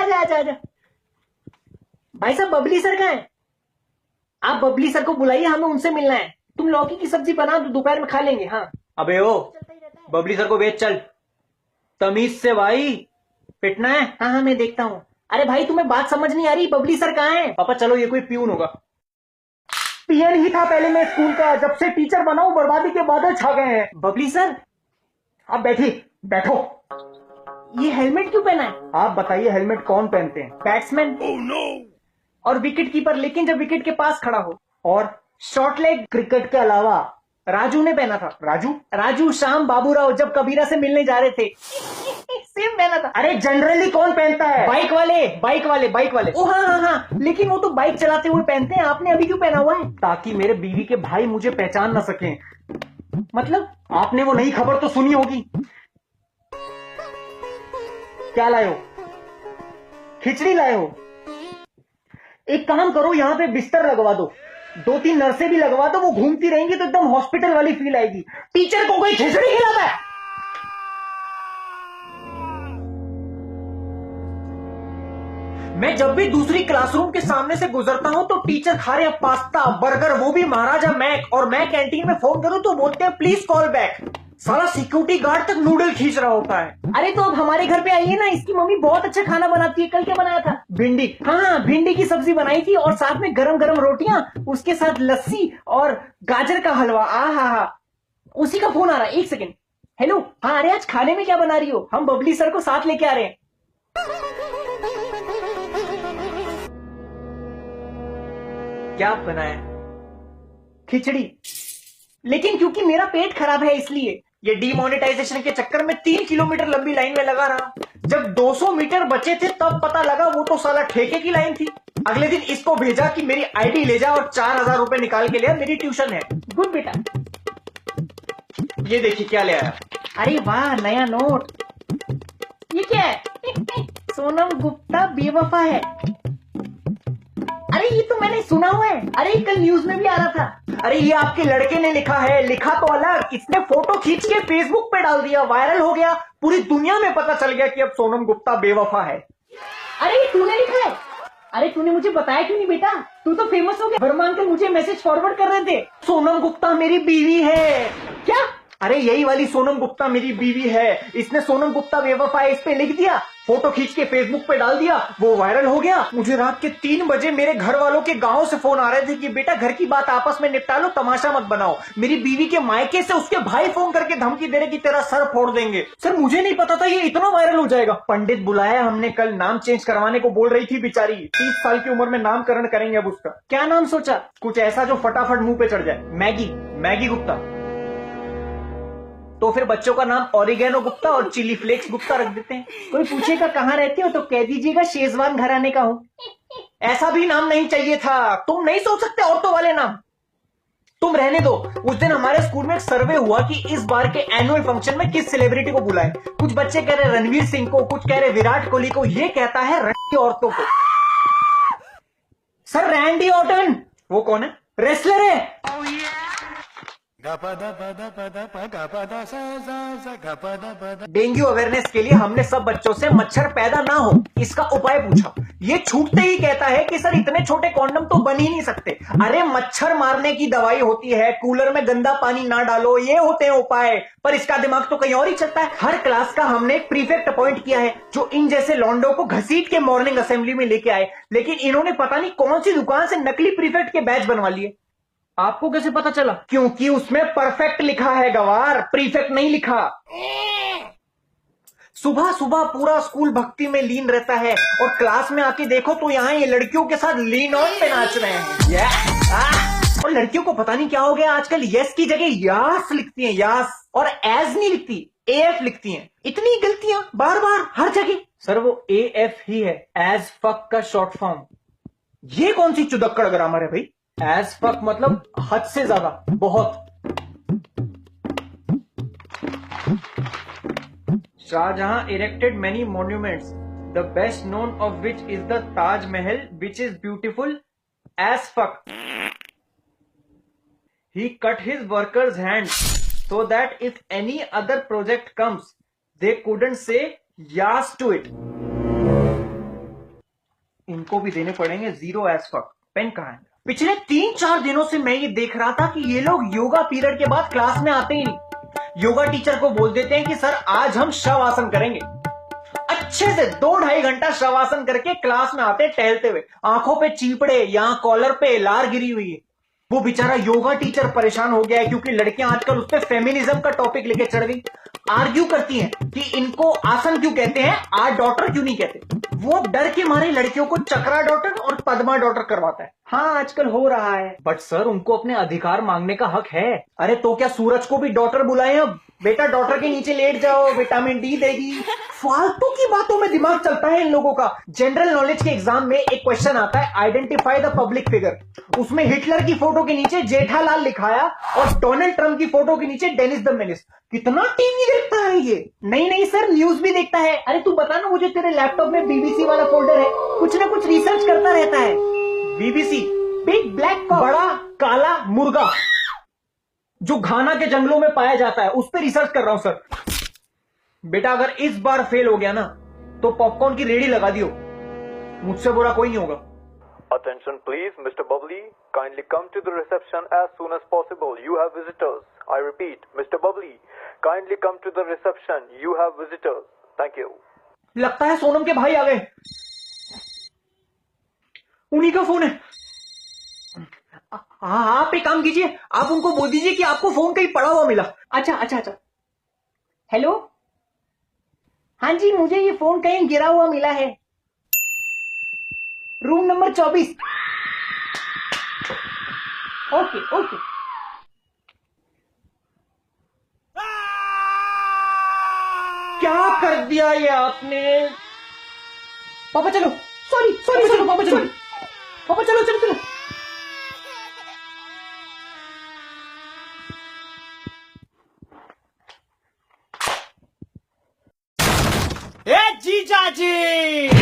आजा आजा आजा। भाई साहब बबली सर कहाँ है? आप बबली सर को बुलाइए, हमें उनसे मिलना है। तुम लौकी की सब्जी बना दो, दोपहर में खा लेंगे। हाँ अबे ओ, बबली सर को भेज चल, तमीज से भाई, पिटना है। हाँ हाँ मैं देखता हूँ। अरे भाई तुम्हें बात समझ नहीं आ रही, बबली सर कहाँ है? पापा चलो, ये कोई प्यून होगा। पीएन ही था पहले मैं स्कूल का, जब से टीचर बना हूं बर्बादी के बादल छा गए हैं। बबली सर आप बैठिए, बैठो। ये हेलमेट क्यों पहना है? आप बताइए, हेलमेट कौन पहनते हैं? बैट्समैन और विकेट कीपर, लेकिन जब विकेट के पास खड़ा हो। और शॉर्ट लेग क्रिकेट के अलावा राजू ने पहना था। राजू श्याम बाबूराव जब कबीरा से मिलने जा रहे थे सेम पहना था। अरे जनरली कौन पहनता है? बाइक वाले। ओ हाँ हाँ हाँ, लेकिन वो तो बाइक चलाते हुए पहनते हैं, आपने अभी क्यों पहना हुआ है? ताकि मेरे बीवी के भाई मुझे पहचान ना सकें। मतलब आपने वो नई खबर तो सुनी होगी। क्या लाए हो? खिचड़ी लाए हो? एक काम करो, यहां पे बिस्तर लगवा दो, 2-3 नर्सें भी लगवा दो, वो घूमती रहेंगी तो एकदम हॉस्पिटल वाली फील आएगी। टीचर को कोई खिचड़ी खिलाता है? मैं जब भी दूसरी क्लासरूम के सामने से गुजरता हूं तो टीचर खा रहे हैं पास्ता बर्गर, वो भी महाराजा मैक, और मैं कैंटीन में फोन करूं तो बोलते हैं प्लीज कॉल बैक। सारा सिक्योरिटी गार्ड तक नूडल खींच रहा होता है। अरे तो अब हमारे घर पे आइए ना, इसकी मम्मी बहुत अच्छा खाना बनाती है। कल क्या बनाया था? भिंडी। हाँ भिंडी की सब्जी बनाई थी, और साथ में गरम गरम रोटियां, उसके साथ लस्सी और गाजर का हलवा। आ हा हा। उसी का फोन आ रहा है, 1 सेकेंड। हेलो, हाँ अरे आज खाने में क्या बना रही हो? हम बबली सर को साथ लेके आ रहे हैं। क्या बनाया? खिचड़ी, लेकिन क्योंकि मेरा पेट खराब है इसलिए। ये डीमोनेटाइजेशन के चक्कर में 3 किलोमीटर लंबी लाइन में लगा रहा। जब 200 मीटर बचे थे तब पता लगा वो तो साला ठेके की लाइन थी। अगले दिन इसको भेजा कि मेरी आईडी ले जा और 4000 रुपए निकाल के लिया, मेरी ट्यूशन है। गुड बेटा। ये देखिए क्या ले आया। अरे वाह, नया नोट। ये क्या है? सोनम गुप्ता बेवफा है। अरे ये तो मैंने सुना हुआ है, अरे कल न्यूज में भी आ रहा था। अरे ये आपके लड़के ने लिखा है, लिखा तो अलग, इसने फोटो खींच के फेसबुक पे डाल दिया, वायरल हो गया, पूरी दुनिया में पता चल गया कि अब सोनम गुप्ता बेवफा है। अरे ये तूने लिखा है? अरे तूने मुझे बताया क्यों नहीं बेटा? तू तो फेमस हो गया। वर्मा अंकल मुझे मैसेज फॉरवर्ड कर रहे थे, सोनम गुप्ता मेरी बीवी है। क्या? अरे यही वाली सोनम गुप्ता मेरी बीवी है। इसने सोनम गुप्ता बेवफा है इस पे लिख दिया, फोटो खींच के फेसबुक पे डाल दिया, वो वायरल हो गया। मुझे रात के 3 बजे मेरे घर वालों के गांव से फोन आ रहे थे कि बेटा घर की बात आपस में निपटा लो, तमाशा मत बनाओ। मेरी बीवी के मायके से उसके भाई फोन करके धमकी दे रहे कि तेरा सर फोड़ देंगे। सर मुझे नहीं पता था ये इतना वायरल हो जाएगा। पंडित बुलाया हमने कल, नाम चेंज करवाने को बोल रही थी बेचारी। 30 साल की उम्र में नामकरण करेंगे अब उसका। क्या नाम सोचा? कुछ ऐसा जो फटाफट मुंह पे चढ़ जाए। मैगी गुप्ता। तो फिर बच्चों का नाम ऑरिगेनो गुप्ता और चिली फ्लेक्स गुप्ता रख देते हैं। कोई पूछेगा कहाँ रहते हो तो कह दीजिएगा शेजवान घराने का हूँ। ऐसा भी नाम नहीं चाहिए था, तुम नहीं सोच सकते औरतों वाले नाम? तुम रहने दो। उस दिन हमारे स्कूल में एक सर्वे हुआ कि इस बार के एनुअल फंक्शन में किस सेलिब्रिटी को बुलाएं। कुछ बच्चे कह रहे रणवीर सिंह को, कुछ कह रहे विराट कोहली को, ये कहता है रंडी औरतों को। Sir Randy Orton. वो कौन है? रेसलर है। डेंगू अवेयरनेस के लिए हमने सब बच्चों से मच्छर पैदा ना हो इसका उपाय पूछा। ये छूटते ही कहता है कि सर इतने छोटे कॉन्डम तो बन ही नहीं सकते। अरे मच्छर मारने की दवाई होती है, कूलर में गंदा पानी ना डालो, ये होते हैं उपाय। पर इसका दिमाग तो कहीं और ही चलता है। हर क्लास का हमने एक प्रीफेक्ट अपॉइंट किया है जो इन जैसे लॉन्डो को घसीट के मॉर्निंग असेंबली में लेके आए, लेकिन इन्होंने पता नहीं कौन सी दुकान से नकली प्रीफेक्ट के बैच बनवा लिए। आपको कैसे पता चला? क्योंकि उसमें परफेक्ट लिखा है गवार, प्रीफेक्ट नहीं लिखा। सुबह सुबह पूरा स्कूल भक्ति में लीन रहता है और क्लास में आके देखो तो यहाँ ये लड़कियों के साथ लीन ऑन पे नाच रहे हैं। और लड़कियों को पता नहीं क्या हो गया, आजकल यस की जगह यास लिखती हैं, यास, और एज नहीं लिखती, एफ लिखती हैं। इतनी गलतियां बार बार हर जगह। सर वो एफ ही है, एज फक का शॉर्ट फॉर्म। ये कौन सी चुदक्कड़ ग्रामर है भाई? एज फक मतलब हद से ज्यादा, बहुत। Shahjahan erected many monuments, the best known of which is the Taj Mahal, which is beautiful as fuck. He cut his workers' hands so that if any other project comes, they couldn't say yes to it. इनको भी देने पड़ेंगे 0 as fuck। Pen कहाँ है? पिछले 3-4 दिनों से मैं ये देख रहा था कि ये लोग योगा पीरियड के बाद क्लास में आते ही नहीं। योगा टीचर को बोल देते हैं कि सर आज हम शवासन करेंगे। अच्छे से 2-2.5 घंटा शवासन करके क्लास में आते टहलते हुए, आंखों पे चीपड़े, यहां कॉलर पे लार गिरी हुई है। वो बेचारा योगा टीचर परेशान हो गया है क्योंकि लड़कियां आजकल उस पे फेमिनिज्म का टॉपिक लेके चढ़ गई। आर्ग्यू करती हैं कि इनको आसन क्यों कहते हैं, आर डॉटर क्यों नहीं कहते। वो डर के मारे लड़कियों को चक्रा डॉटर और पद्मा डॉटर करवाता है। हाँ आजकल हो रहा है, बट सर उनको अपने अधिकार मांगने का हक है। अरे तो क्या सूरज को भी डॉटर बुलाएं अब? बेटा डॉटर के नीचे लेट जाओ, विटामिन डी देगी। फालतू की बातों में दिमाग चलता है इन लोगों का। जनरल नॉलेज के एग्जाम में एक क्वेश्चन आता है, आइडेंटिफाई द पब्लिक फिगर। उसमें हिटलर की फोटो के नीचे जेठालाल लिखाया और डोनाल्ड ट्रंप की फोटो के नीचे डेनिस द मेनिस। कितना टीवी देखता है ये? नहीं सर, न्यूज भी देखता है। अरे तू बता ना मुझे, तेरे लैपटॉप में बीबीसी वाला फोल्डर है, कुछ ना कुछ रिसर्च करता रहता है। बीबीसी, बिग ब्लैक कॉक, बड़ा काला मुर्गा जो घाना के जंगलों में पाया जाता है, उस पर रिसर्च कर रहा हूं सर। बेटा अगर इस बार फेल हो गया ना तो पॉपकॉर्न की रेडी लगा दियो, मुझसे बुरा कोई नहीं होगा। Attention please, Mr. Bubbly. Kindly come to the reception as soon as possible. You have visitors. I repeat, Mr. Bubbly. Kindly come to the reception. You have visitors. Thank you. लगता है सोनम के भाई आ गए, उन्हीं का फोन है। आप एक काम कीजिए, आप उनको बोल दीजिए कि आपको फोन कहीं पड़ा हुआ मिला। अच्छा। हेलो, हाँ जी, मुझे ये फोन कहीं गिरा हुआ मिला है, रूम नंबर 24। ओके। क्या कर दिया ये आपने? पापा चलो, सॉरी पापा चलो, पापा चलो। ए जीजा जी,